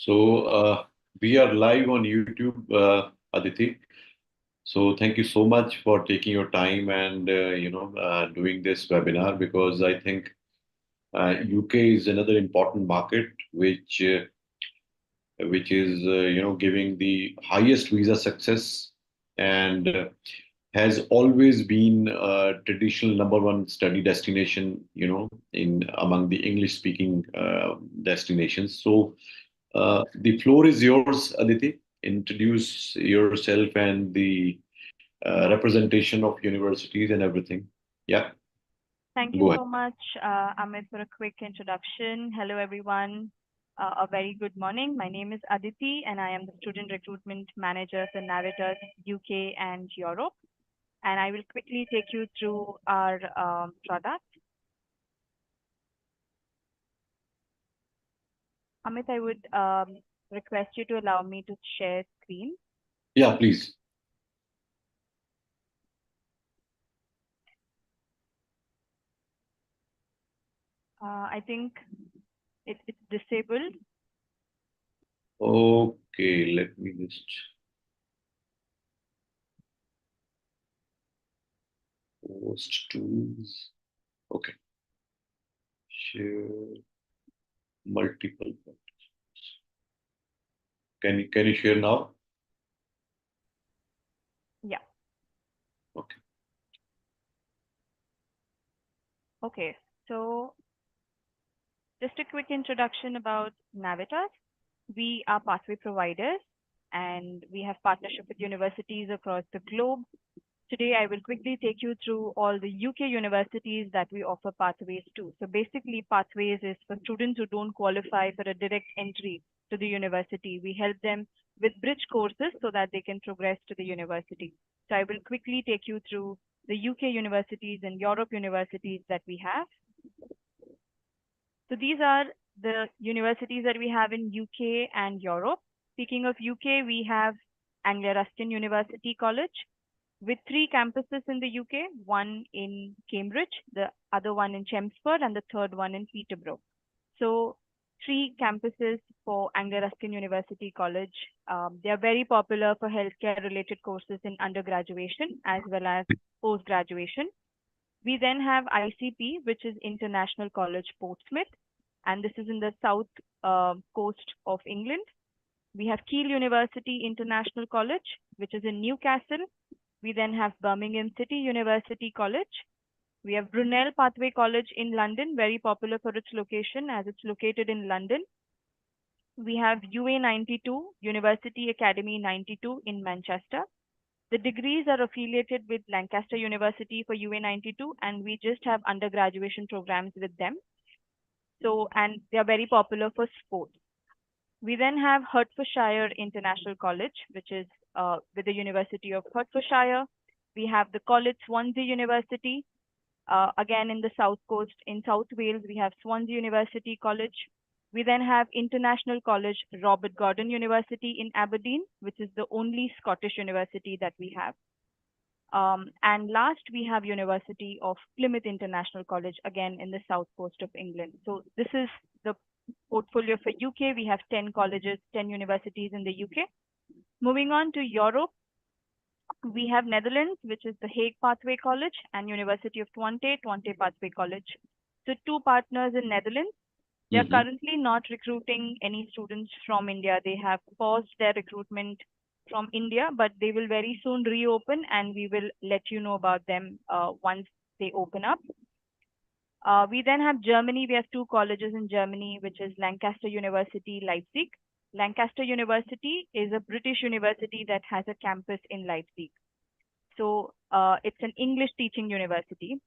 So we are live on YouTube, Aditi. So thank you so much for taking your time and doing this webinar because I think UK is another important market which is giving the highest visa success and has always been a traditional number one study destination in among the English speaking destinations. So the floor is yours, Aditi. Introduce yourself and the representation of universities and everything. Yeah, Thank you go ahead. so much, Amit, for a quick introduction. Hello, everyone. A very good morning. My name is Aditi, and I am the Student Recruitment Manager for Navitas UK and Europe. And I will quickly take you through our product. Amit, I would request you to allow me to share screen. Yeah, please. I think it's disabled. Okay, let me just post tools. Okay, share multiple. Can you share now? Yeah. Okay. Okay. So just a quick introduction about Navitas. We are pathway providers and we have partnership with universities across the globe. Today, I will quickly take you through all the UK universities that we offer pathways to. So basically, pathways is for students who don't qualify for a direct entry to the university. We help them with bridge courses so that they can progress to the university. So I will quickly take you through the UK universities and Europe universities that we have. So these are the universities that we have in UK and Europe. Speaking of UK, we have Anglia Ruskin University College with 3 campuses in the UK, one in Cambridge, the other one in Chelmsford, and the third one in Peterborough. So 3 campuses for Anglia Ruskin University College. They are very popular for healthcare related courses in undergraduation as well as post-graduation. We then have ICP, which is International College Portsmouth, and this is in the south coast of England. We have Keele University International College, which is in Newcastle. We then have Birmingham City University College. We have Brunel Pathway College in London, very popular for its location as it's located in London. We have UA 92, University Academy 92 in Manchester. The degrees are affiliated with Lancaster University for UA 92, and we just have undergraduation programs with them. So, and they are very popular for sports. We then have Hertfordshire International College, which is with the University of Hertfordshire. We have the College Swansea University. Again, in the south coast, in South Wales, we have Swansea University College. We then have International College Robert Gordon University in Aberdeen, which is the only Scottish university that we have. And last, we have University of Plymouth International College, again in the south coast of England. So this is the portfolio for UK. We have 10 colleges, 10 universities in the UK. Moving on to Europe, we have Netherlands, which is the Hague Pathway College, and University of Twente, Twente Pathway College. So 2 partners in Netherlands. They are currently not recruiting any students from India. They have paused their recruitment from India, but they will very soon reopen, and we will let you know about them once they open up. We then have Germany. We have 2 colleges in Germany, which is Lancaster University, Leipzig. Lancaster University is a British university that has a campus in Leipzig. So it's an English teaching university.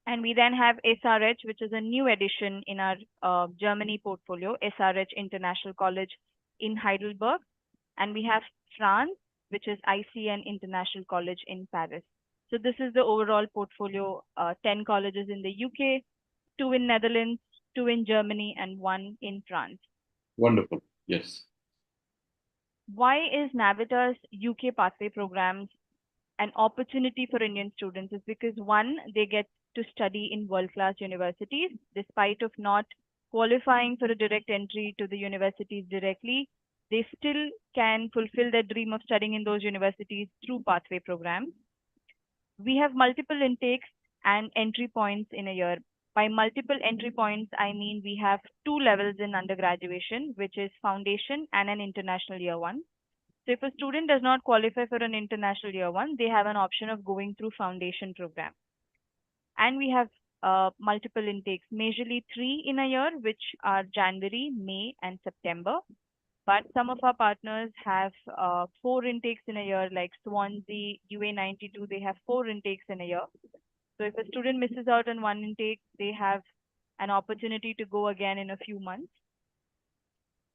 And we then have SRH, which is a new addition in our Germany portfolio, SRH International College in Heidelberg. And we have France, which is ICN International College in Paris. So this is the overall portfolio, 10 colleges in the UK, 2 in Netherlands, 2 in Germany, and 1 in France. Wonderful. Yes. Why is Navitas UK pathway programs an opportunity for Indian students? Is because one, they get to study in world-class universities, despite of not qualifying for a direct entry to the universities directly, they still can fulfill their dream of studying in those universities through pathway programs. We have multiple intakes and entry points in a year. By multiple entry points, I mean we have two levels in undergraduation, which is foundation and an international year one. So if a student does not qualify for an international year one, they have an option of going through foundation program. And we have multiple intakes, majorly three in a year, which are January, May, and September. But some of our partners have four intakes in a year, like Swansea, UA92, they have four intakes in a year. So if a student misses out on one intake, they have an opportunity to go again in a few months.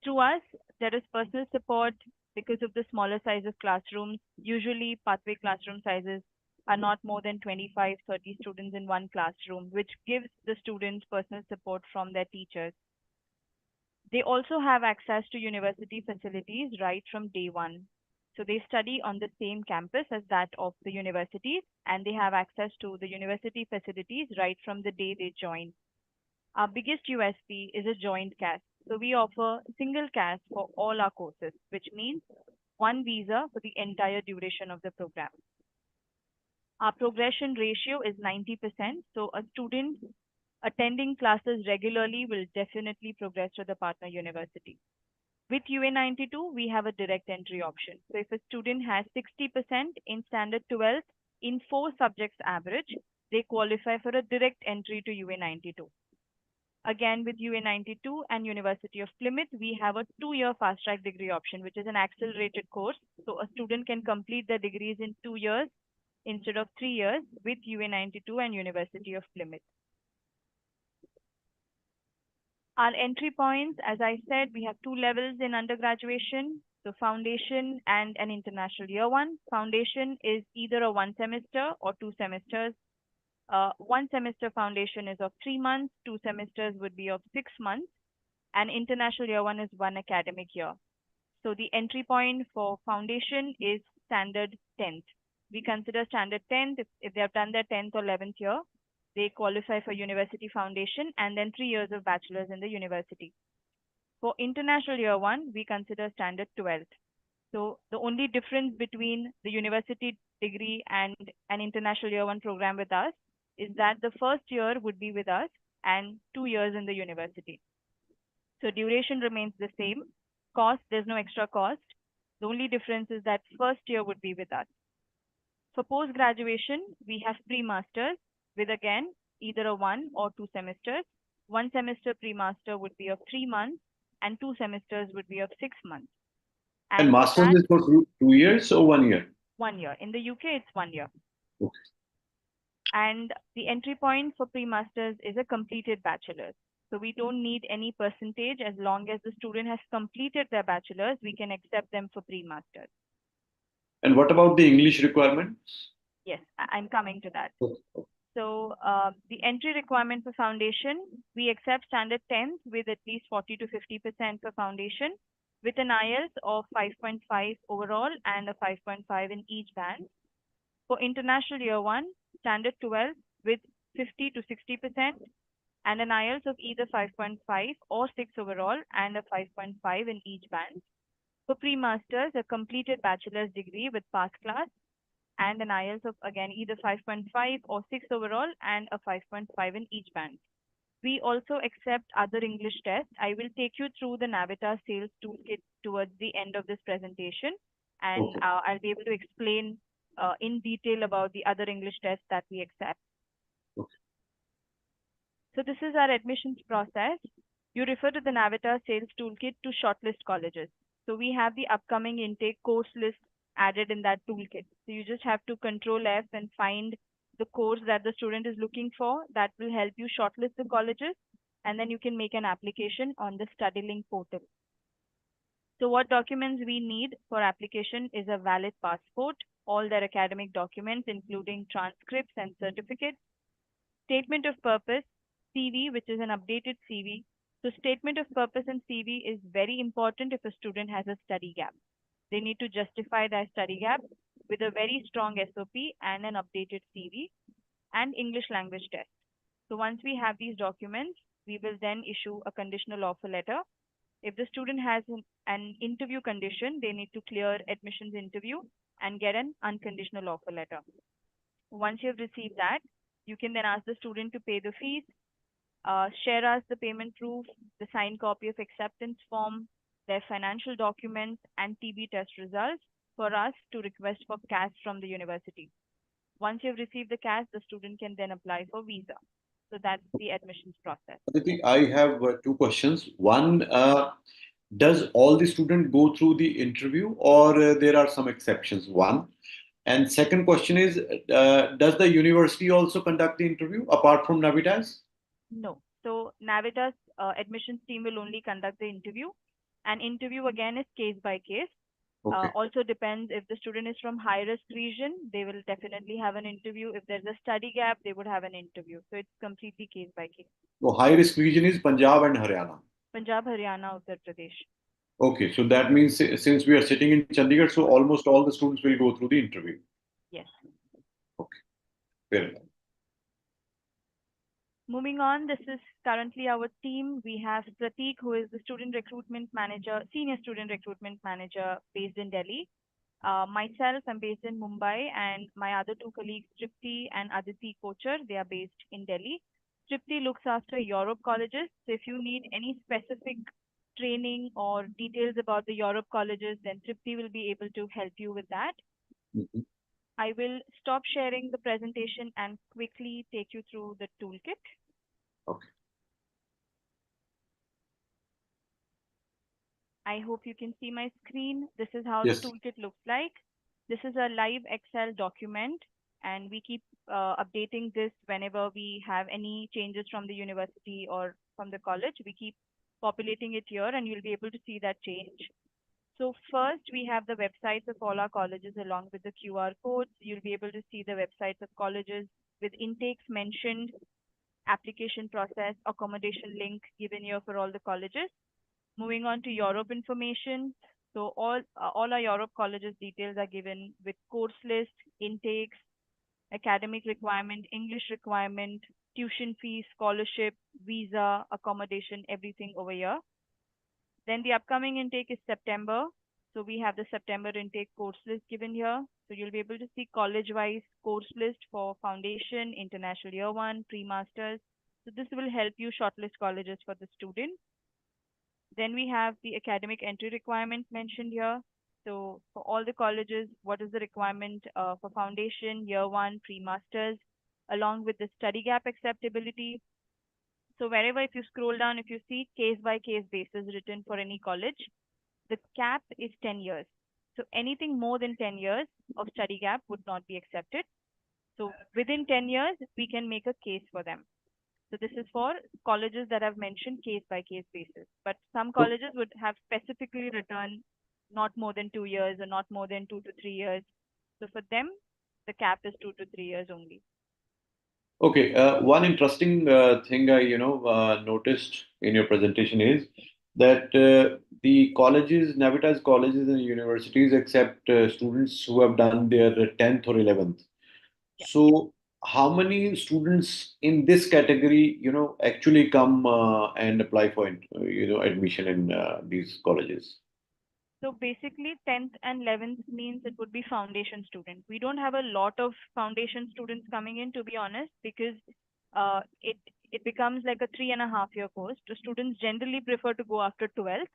Through us, there is personal support because of the smaller size of classrooms. Usually, pathway classroom sizes are not more than 25, 30 students in one classroom, which gives the students personal support from their teachers. They also have access to university facilities right from day one. So they study on the same campus as that of the universities, and they have access to the university facilities right from the day they join. Our biggest USP is a joint CAS. So we offer single CAS for all our courses, which means one visa for the entire duration of the program. Our progression ratio is 90%. So a student attending classes regularly will definitely progress to the partner university. With UA92, we have a direct entry option. So if a student has 60% in standard 12th in 4 subjects average, they qualify for a direct entry to UA92. Again, with UA92 and University of Plymouth, we have a 2-year fast track degree option, which is an accelerated course. So a student can complete their degrees in 2 years instead of 3 years with UA92 and University of Plymouth. Our entry points, as I said, we have 2 levels in undergraduation. So foundation and an international year one. Foundation is either a 1 semester or 2 semesters. 1 semester foundation is of 3 months, 2 semesters would be of 6 months, and international year one is 1 academic year. So the entry point for foundation is standard 10th. We consider standard 10th if they have done their 10th or 11th year, they qualify for university foundation and then 3 years of bachelor's in the university. For international year one, we consider standard 12th. So the only difference between the university degree and an international year one program with us is that the first year would be with us and 2 years in the university. So duration remains the same. Cost, there's no extra cost. The only difference is that first year would be with us. For post-graduation, we have pre-masters with again either a 1 or 2 semesters. 1 semester pre-master would be of 3 months and 2 semesters would be of 6 months. And master's is for 2 years or 1 year? 1 year. In the UK, it's 1 year. Okay. And the entry point for pre-masters is a completed bachelor's. So we don't need any percentage. As long as the student has completed their bachelor's, we can accept them for pre-masters. And what about the English requirements? Yes, I'm coming to that. Okay. So the entry requirement for foundation, we accept standard 10th with at least 40 to 50% for foundation, with an IELTS of 5.5 overall and a 5.5 in each band. For international year one, standard 12 with 50 to 60% and an IELTS of either 5.5 or 6 overall and a 5.5 in each band. For pre-masters, a completed bachelor's degree with pass class and an IELTS of again either 5.5 or 6 overall and a 5.5 in each band. We also accept other English tests. I will take you through the Navitas sales toolkit towards the end of this presentation, and Okay. I'll be able to explain in detail about the other English tests that we accept. Okay. So this is our admissions process. You refer to the Navitas sales toolkit to shortlist colleges. So we have the upcoming intake course list added in that toolkit. So you just have to Control F and find the course that the student is looking for. That will help you shortlist the colleges, and then you can make an application on the StudyLink portal. So what documents we need for application is a valid passport, all their academic documents, including transcripts and certificates, statement of purpose, CV, which is an updated CV. So statement of purpose and CV is very important if a student has a study gap. They need to justify their study gap with a very strong SOP and an updated CV and English language test. So once we have these documents, we will then issue a conditional offer letter. If the student has an interview condition, they need to clear admissions interview and get an unconditional offer letter. Once you have received that, you can then ask the student to pay the fees, share us the payment proof, the signed copy of acceptance form, their financial documents, and TB test results for us to request for cash from the university. Once you've received the cash, the student can then apply for visa. So that's the admissions process. Aditi, I have two questions. One, does all the students go through the interview, or there are some exceptions? One. And second question is, does the university also conduct the interview apart from Navitas? No. So Navitas admissions team will only conduct the interview. And interview again is case by case. Okay. Also depends if the student is from high risk region, they will definitely have an interview. If there's a study gap, they would have an interview. So it's completely case by case. So high risk region is Punjab and Haryana. Punjab, Haryana, Uttar Pradesh. Okay, so that means since we are sitting in Chandigarh, so almost all the students will go through the interview. Yes. Okay, fair enough. Moving on, this is currently our team. We have Prateek, who is the student recruitment manager, senior student recruitment manager based in Delhi. Myself, I'm based in Mumbai, and my other two colleagues, Tripti and Aditi Kochar, they are based in Delhi. Tripti looks after Europe colleges. So if you need any specific training or details about the Europe colleges, then Tripti will be able to help you with that. Mhm. I will stop sharing the presentation and quickly take you through the toolkit. Okay. I hope you can see my screen. This is how Yes. the toolkit looks like. This is a live Excel document, and we keep updating this whenever we have any changes from the university or from the college. We keep populating it here, and you'll be able to see that change. So first, we have the websites of all our colleges along with the QR codes. You'll be able to see the websites of colleges with intakes mentioned, application process, accommodation link given here for all the colleges. Moving on to Europe information. So all our Europe colleges details are given with course list, intakes, academic requirement, English requirement, tuition fees, scholarship, visa, accommodation, everything over here. Then the upcoming intake is September. So we have the September intake course list given here. So you'll be able to see college-wise course list for foundation, international year one, pre-masters. So this will help you shortlist colleges for the student. Then we have the academic entry requirement mentioned here. So for all the colleges, what is the requirement for foundation, year one, pre-masters, along with the study gap acceptability. So wherever, if you scroll down, if you see case by case basis written for any college, the cap is 10 years. So anything more than 10 years of study gap would not be accepted. So within 10 years, we can make a case for them. So this is for colleges that I've mentioned case by case basis. But some colleges would have specifically written not more than 2 years or not more than 2 to 3 years. So for them, the cap is 2 to 3 years only. Okay, one interesting thing I noticed in your presentation is that the colleges, Navitas colleges and universities accept students who have done their 10th or 11th. Yeah. So how many students in this category, actually come and apply for, admission in these colleges? So basically, 10th and 11th means it would be foundation student. We don't have a lot of foundation students coming in, to be honest, because it becomes like a 3.5 year course. The students generally prefer to go after 12th.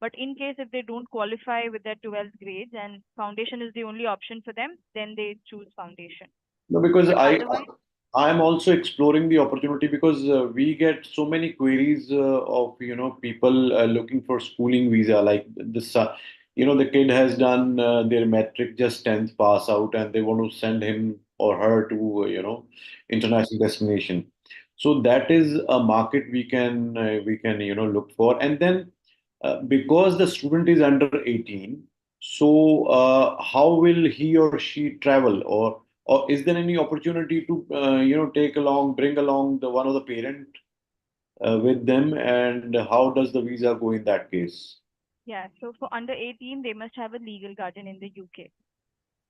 But in case if they don't qualify with their 12th grades and foundation is the only option for them, then they choose foundation. No, because But I otherwise, I am also exploring the opportunity because we get so many queries of people looking for schooling visa, like this the kid has done their metric, just 10th pass out, and they want to send him or her to international destination. So that is a market we can look for. And then because the student is under 18, so how will he or she travel? Or is there any opportunity to bring along the one of the parent with them, and how does the visa go in that case? yeah, so for under 18, they must have a legal guardian in the UK.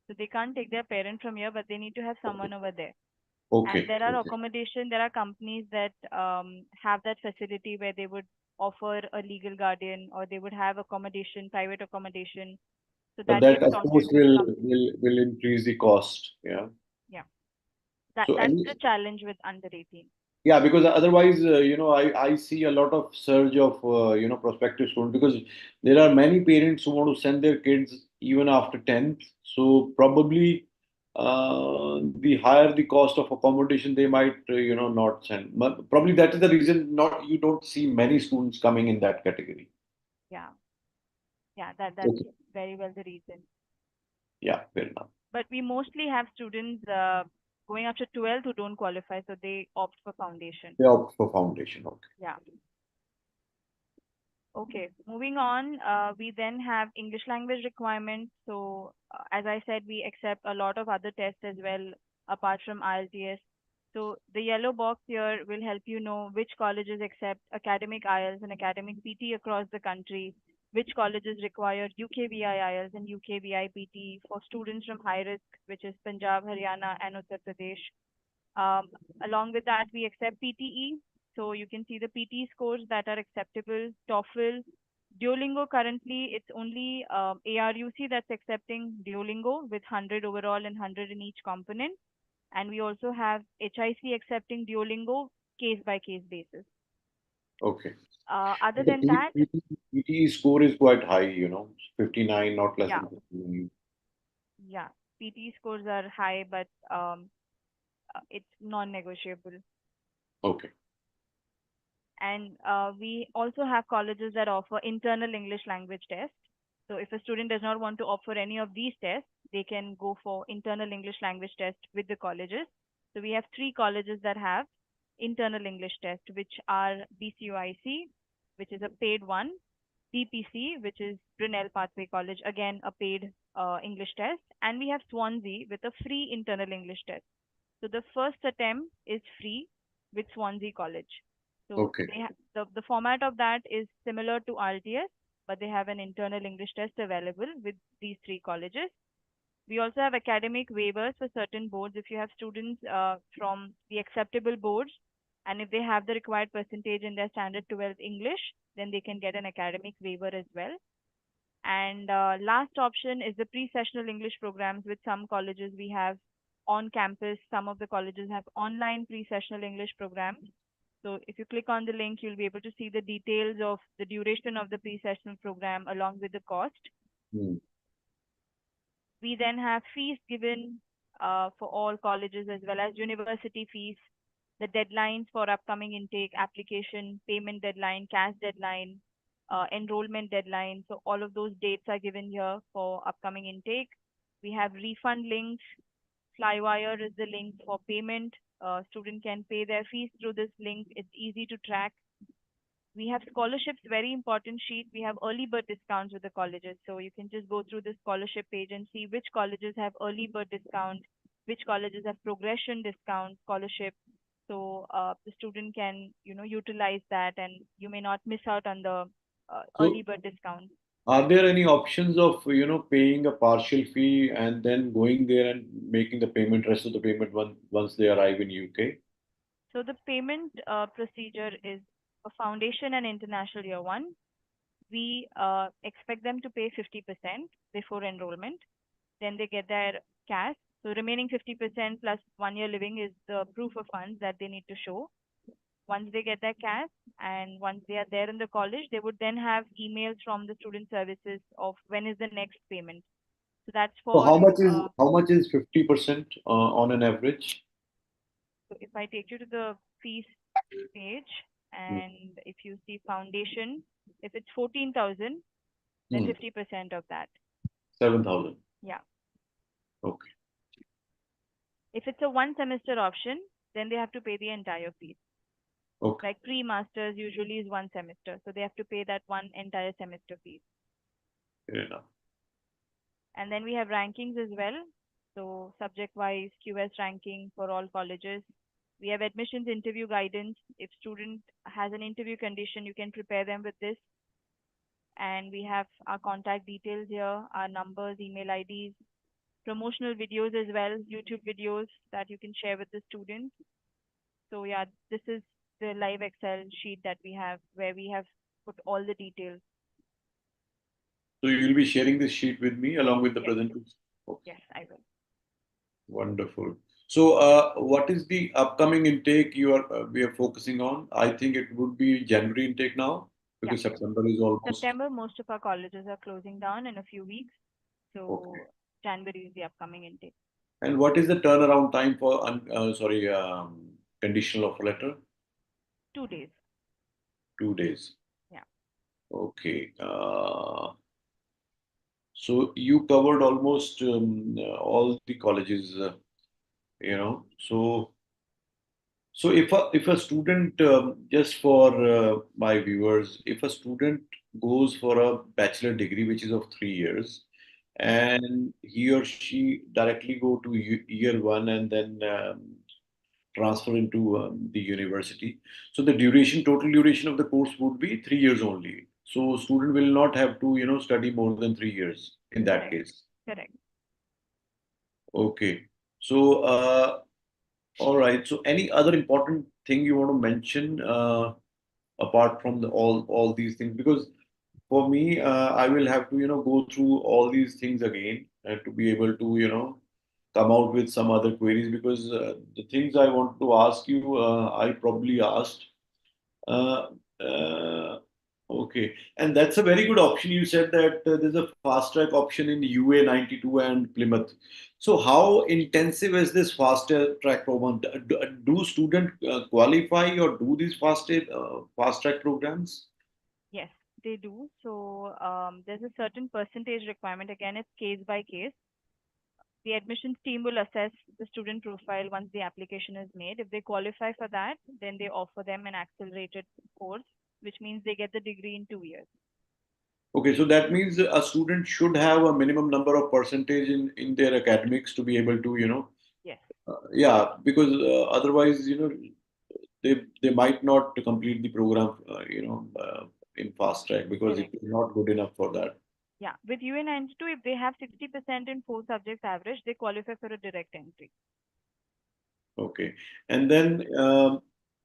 So they can't take their parent from here, but they need to have someone over there. Okay. And there are Okay. accommodation, there are companies that have that facility where they would offer a legal guardian, or they would have accommodation, private accommodation. So But that that, gets of course, sorted with companies. will increase the cost. Yeah. Yeah. That So that's any the challenge with under 18. Yeah, because otherwise, I see a lot of surge of, prospective students because there are many parents who want to send their kids even after 10th. So probably the higher the cost of accommodation, they might, not send. But probably that is the reason not you don't see many students coming in that category. Yeah. Yeah, that's Okay. very well the reason. Yeah, fair enough. But we mostly have students going up to 12th who don't qualify, so they opt for foundation. They opt for foundation. Okay. Yeah. Okay, moving on, we then have English language requirements. So, as I said, we accept a lot of other tests as well, apart from IELTS. So, the yellow box here will help you know which colleges accept academic IELTS and academic PT across the country, which colleges require UKVI IELTS and UKVI PT for students from high risk, which is Punjab, Haryana, and Uttar Pradesh. Um, Along with that, we accept PTE. So you can see the PTE scores that are acceptable. TOEFL, Duolingo currently, it's only ARUC that's accepting Duolingo with 100 overall and 100 in each component. And we also have HIC accepting Duolingo case by case basis. Okay. Other The than that, PT score is quite high, 59, not less yeah, than 59. yeah, PTE scores are high, but it's non-negotiable. Okay. And we also have colleges that offer internal English language tests. So if a student does not want to offer any of these tests, they can go for internal English language test with the colleges. So we have three colleges that have internal English test, which are BCUIC, which is a paid one, DPC, which is Brunel Pathway College, again a paid English test, and we have Swansea with a free internal English test. So the first attempt is free with Swansea College. So Okay. the format of that is similar to RTS, but they have an internal English test available with these three colleges. We also have academic waivers for certain boards. If you have students from the acceptable boards, and if they have the required percentage in their standard 12th English, then they can get an academic waiver as well. And last option is the pre-sessional English programs. With some colleges, we have on campus. Some of the colleges have online pre-sessional English programs. So if you click on the link, you'll be able to see the details of the duration of the pre-sessional program along with the cost. Hmm. We then have fees given for all colleges as well as university fees, the deadlines for upcoming intake, application, payment deadline, cash deadline, enrollment deadline. So all of those dates are given here for upcoming intake. We have refund links. Flywire is the link for payment. Student can pay their fees through this link. It's easy to track. We have scholarships, very important sheet. We have early bird discounts with the colleges. So you can just go through the scholarship page and see which colleges have early bird discount, which colleges have progression discount scholarship. So the student can, utilize that, and you may not miss out on the early So bird discount. are there any options of, paying a partial fee and then going there and making the payment, rest of the payment once they arrive in UK? So the payment procedure is for foundation and international year one. We expect them to pay 50% before enrollment. Then they get their cash. So remaining 50% plus 1 year living is the proof of funds that they need to show. Once they get their cash and once they are there in the college, they would then have emails from the student services of when is the next payment. So that's So for, how much is 50% on an average? so if I take you to the fees page, Hmm. and if you see foundation, if it's 14,000, then Hmm. 50% of that. 7,000. Yeah. Okay. If it's a one semester option, then they have to pay the entire fee. Okay. Like pre-masters usually is one semester, so they have to pay that one entire semester fee. Fair enough. And then we have rankings as well. So subject-wise QS ranking for all colleges. We have admissions interview guidance. If student has an interview condition, you can prepare them with this. And we have our contact details here, our numbers, email IDs. promotional videos as well, YouTube videos that you can share with the students. So yeah, this is the live Excel sheet that we have where we have put all the details. So you'll be sharing this sheet with me along with the Yes, presentation. Okay, yes, I will. wonderful. So, what is the upcoming intake we are focusing on? I think it would be January intake now Yeah. because September is almost September, most of our colleges are closing down in a few weeks. okay. So January is the upcoming intake. And what is the turnaround time for conditional offer letter? 2 days. 2 days. Yeah. Okay. So you covered almost all the colleges, So if a student, just for my viewers, if a student goes for a bachelor degree which is of 3 years, and he or she directly go to year one and then transfer into the university, so the total duration of the course would be 3 years only. So student will not have to study more than 3 years in that Correct. case. Correct. Okay. So, all right. So, any other important thing you want to mention apart from all these things? Because for me, I will have to go through all these things again to be able to come out with some other queries. Because the things I want to ask you, I probably asked. Uh, uh, okay, and that's a very good option. You said that there's a fast track option in UA 92 and Plymouth. So, how intensive is this fast track program? Do students qualify or do these fast track programs? Yes, they do. So there's a certain percentage requirement. Again, it's case by case. The admissions team will assess the student profile once the application is made. If they qualify for that, then they offer them an accelerated course, which means they get the degree in 2 years. Okay, so that means a student should have a minimum number of percentage in their academics to be able to, Yes, yeah, because otherwise, they might not complete the program, in fast track because it correct. is not good enough for that. Yeah, with UA 92, if they have 60% in 4 subjects average, they qualify for a direct entry. Okay, and then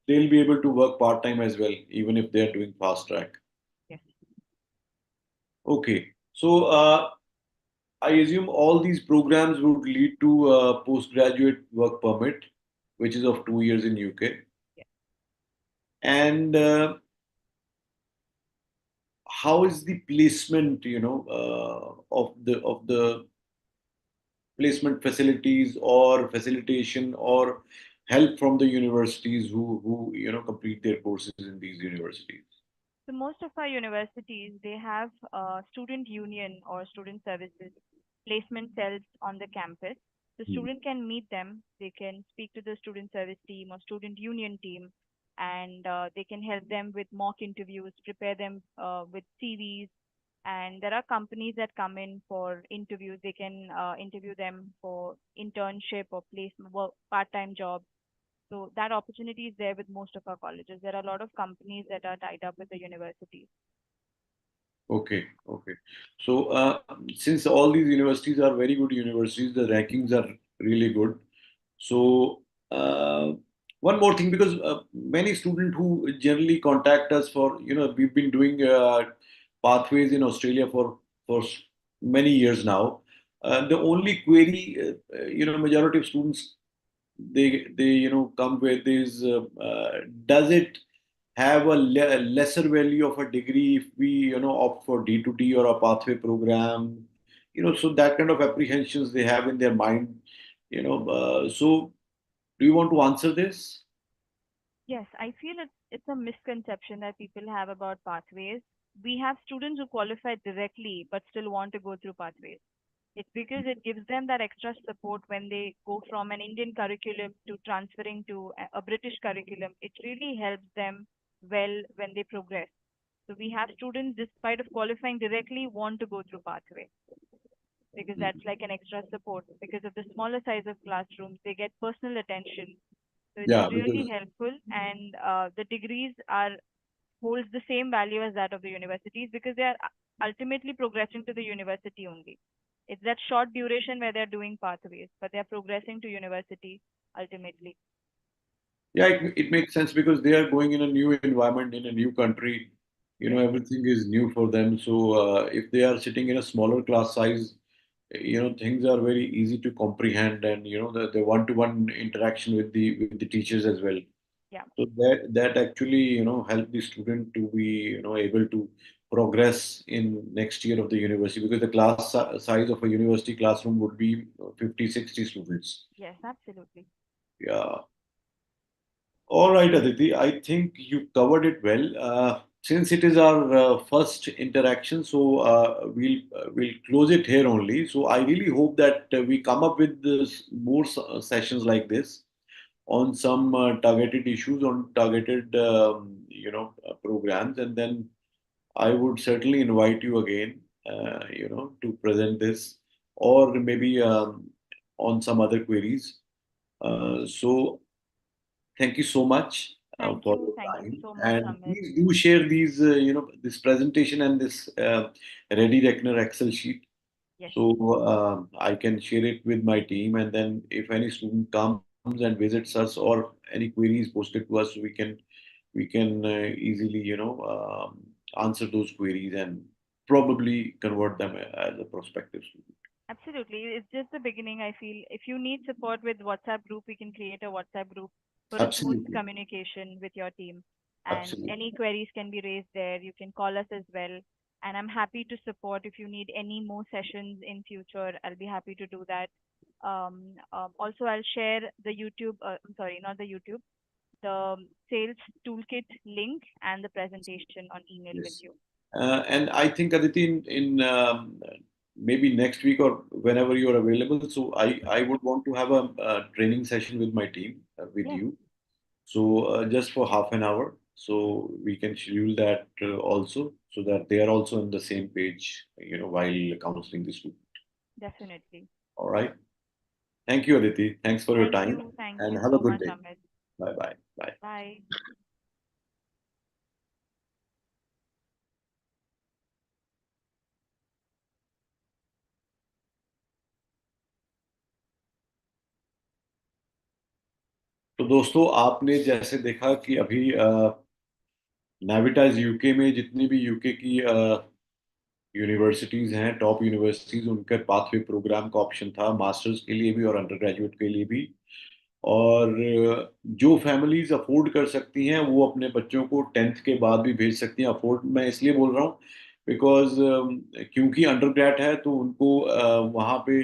they'll be able to work part time as well, even if they're doing fast track. Yes. Okay, so I assume all these programs would lead to a postgraduate work permit, which is of 2 years in UK. Yes. And how is the placement, of the placement facilities or facilitation or help from the universities who complete their courses in these universities? So most of our universities, they have student union or student services placement cells on the campus. The Hmm. student can meet them. They can speak to the student service team or student union team, and they can help them with mock interviews, prepare them with CVs. And there are companies that come in for interviews. They can interview them for internship or placement, work, part-time jobs. So that opportunity is there with most of our colleges. There are a lot of companies that are tied up with the universities. Okay, okay. So, since all these universities are very good universities, the rankings are really good. So, one more thing, because many students who generally contact us for, we've been doing pathways in Australia for many years now. The only query, majority of students they come with is, does it have a lesser value of a degree if we opt for D2D or a pathway program, so that kind of apprehensions they have in their mind, so do you want to answer this? Yes, I feel it's a misconception that people have about pathways. We have students who qualify directly but still want to go through pathways. It's because it gives them that extra support when they go from an Indian curriculum to transferring to a British curriculum. It really helps them well when they progress. So we have students, despite of qualifying directly, want to go through pathway because Mm. that's like an extra support. Because of the smaller size of classrooms, they get personal attention. So it's Yeah, really because helpful, and the degrees are holds the same value as that of the universities because they are ultimately progressing to the university only. It's that short duration where they're doing pathways, but they're progressing to university ultimately. Yeah, it makes sense because they are going in a new environment, in a new country. Yes, Everything is new for them. So if they are sitting in a smaller class size, things are very easy to comprehend, and the one-to-one interaction with the teachers as well. yeah, So that actually help the student to be able to progress in next year of the university, because the size of a university classroom would be 50, 60 students. yes, absolutely. Yeah. All right, Aditi. I think you covered it well. Since it is our first interaction, so we'll close it here only. So I really hope that we come up with more sessions like this on some targeted issues, on targeted programs, and then I would certainly invite you again, to present this, or maybe on some other queries. So thank you so much for your Thank you time, so much, and Amit. please do share these, this presentation and this ready reckoner Excel sheet, Yes, so I can share it with my team, and then if any student comes and visits us or any queries posted to us, we can easily answer those queries and probably convert them as a prospective student. absolutely. It's just the beginning, I feel. If you need support with WhatsApp group, we can create a WhatsApp group for a smooth Absolutely, communication with your team. And absolutely. any queries can be raised there. You can call us as well. And I'm happy to support if you need any more sessions in future. I'll be happy to do that. Also, I'll share the YouTube, I'm sorry, not the YouTube, the sales toolkit link and the presentation on email with Yes. you. And I think, Aditi, in maybe next week or whenever you are available, so I would want to have a training session with my team, with Yes, you. So just for half an hour, so we can schedule that also, so that they are also on the same page, while counseling the student. definitely. All right. Thank you, Aditi. Thanks for your time, Thank and you have a so good much, day. Amit. Bye bye. Bye. Bye. तो दोस्तों, आपने जैसे देखा कि अभी नाविटाज UK में जितनी भी यूके की यूनिवर्सिटीज हैं, टॉप यूनिवर्सिटीज, उनके पाथवे प्रोग्राम का ऑप्शन था मास्टर्स के लिए भी और अंडर ग्रेजुएट के लिए भी। और जो फैमिलीज अफोर्ड कर सकती हैं वो अपने बच्चों को टेंथ के बाद भी भेज सकती हैं। अफोर्ड मैं इसलिए बोल रहा हूँ बिकॉज क्योंकि अंडर ग्रेड है तो उनको वहाँ पे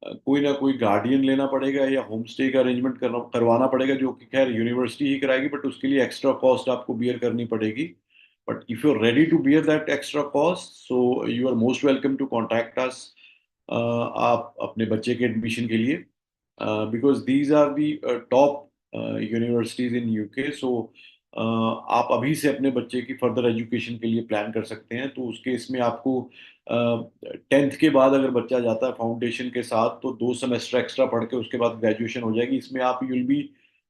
कोई ना कोई गार्डियन लेना पड़ेगा या होम स्टे का अरेंजमेंट करवाना पड़ेगा, जो कि खैर यूनिवर्सिटी ही कराएगी, बट उसके लिए एक्स्ट्रा कॉस्ट आपको बियर करनी पड़ेगी। But if you are ready to bear that extra cost, so you are most welcome to contact us, आप अपने बच्चे के एडमिशन के लिए, because these are the top universities in UK. So आप अभी से अपने बच्चे की फर्दर एजुकेशन के लिए प्लान कर सकते हैं। तो उसके इसमें आपको टेंथ के बाद अगर बच्चा जाता है फाउंडेशन के साथ, तो 2 सेमेस्टर एक्स्ट्रा पढ़ के उसके बाद ग्रेजुएशन हो जाएगी। इसमें आप you'll be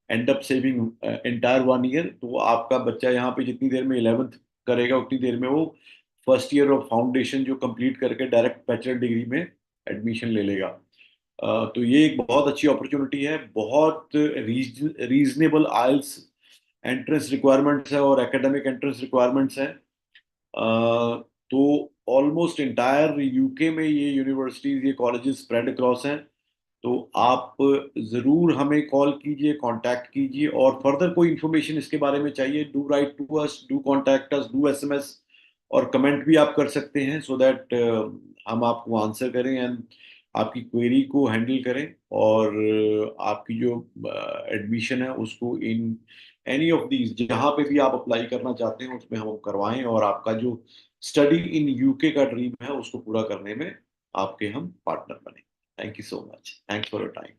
and up saving entire 1 year. तो आपका बच्चा यहाँ पे जितनी देर में 11th करेगा उतनी देर में वो फर्स्ट ईयर ऑफ फाउंडेशन जो कंप्लीट करके डायरेक्ट बैचलर डिग्री में एडमिशन ले लेगा। तो ये एक बहुत अच्छी अपॉर्चुनिटी है। बहुत रीजनेबल आइल्स एंट्रेंस रिक्वायरमेंट्स है और एकेडमिक एंट्रेंस रिक्वायरमेंट्स हैं। तो ऑलमोस्ट इंटायर यूके में ये यूनिवर्सिटीज, ये कॉलेजेस स्प्रेड अक्रॉस हैं। तो आप ज़रूर हमें कॉल कीजिए, कांटेक्ट कीजिए, और फर्दर कोई इन्फॉर्मेशन इसके बारे में चाहिए, do write to us, do contact us, do SMS, और कमेंट भी आप कर सकते हैं, सो दैट हम आपको आंसर करें एंड आपकी क्वेरी को हैंडल करें, और आपकी जो एडमिशन है उसको इन एनी ऑफ दीज जहाँ पे भी आप अप्लाई करना चाहते हैं उसमें हम करवाएं, और आपका जो स्टडी इन यूके का ड्रीम है उसको पूरा करने में आपके हम पार्टनर बने। Thank you so much. Thanks for your time.